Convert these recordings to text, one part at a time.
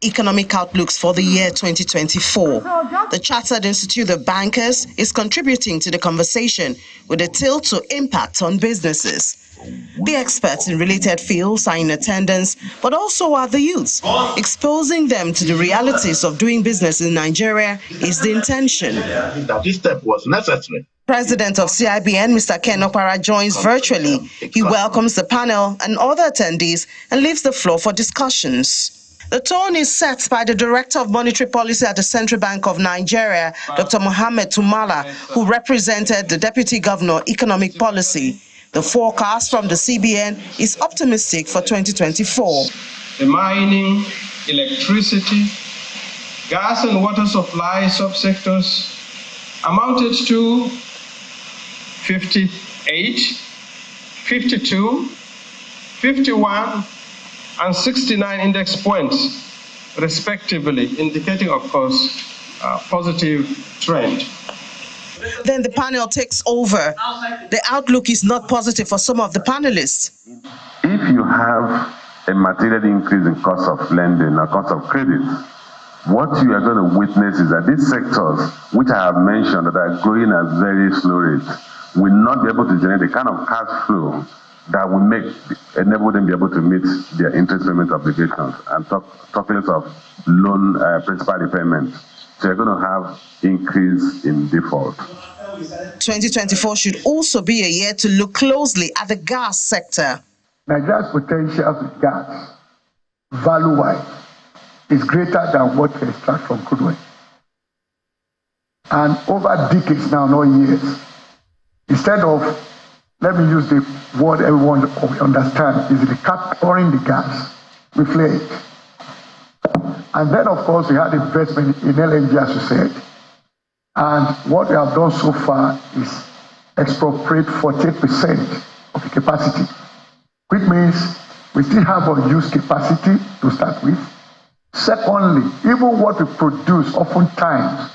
economic outlooks for the year 2024. The Chartered Institute of Bankers is contributing to the conversation with a tilt to impact on businesses. The experts in related fields are in attendance, but also are the youths. Exposing them to the realities of doing business in Nigeria is the intention. That this step was necessary. President of CIBN, Mr. Ken Opara, joins virtually. He welcomes the panel and other attendees and leaves the floor for discussions. The tone is set by the Director of Monetary Policy at the Central Bank of Nigeria, Dr. Mohammed Tumala, who represented the Deputy Governor Economic Policy. The forecast from the CBN is optimistic for 2024. The mining, electricity, gas and water supply subsectors amounted to 58, 52, 51, and 69 index points, respectively, indicating, of course, a positive trend. Then the panel takes over. The outlook is not positive for some of the panelists. If you have a material increase in cost of lending or cost of credit, what you are going to witness is that these sectors, which I have mentioned that are growing at very slow rates, will not be able to generate the kind of cash flow that will enable them to be able to meet their interest payment obligations and talk less of loan principal repayments. So you're going to have increase in default. 2024 should also be a year to look closely at the gas sector. Nigeria's potential with gas, value-wise, is greater than what we extract from crude oil. And over decades now, not years, instead of, let me use the word everyone understands, is the capturing the gas, we flare it. And then, of course, we had investment in LNG, as you said. And what we have done so far is expropriate 48% of the capacity, which means we still have unused capacity to start with. Secondly, even what we produce oftentimes,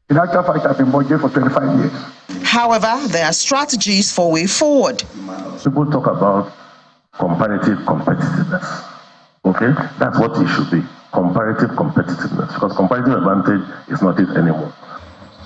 in actual fact, have been budgeted for 25 years. However, there are strategies for way forward. People talk about comparative competitiveness. Okay? That's what it should be. Comparative competitiveness. Because comparative advantage is not it anymore.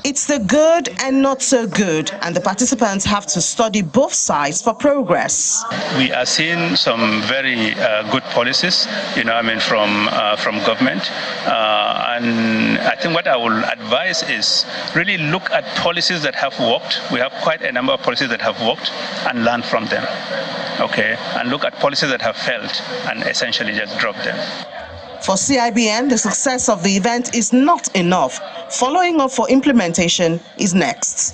It's the good and not so good, and the participants have to study both sides for progress. We are seeing some very good policies, from government. And I think what I will advise is really look at policies that have worked. We have quite a number of policies that have worked and learn from them. Okay, and look at policies that have failed and essentially just drop them. For CIBN, the success of the event is not enough. Following up for implementation is next.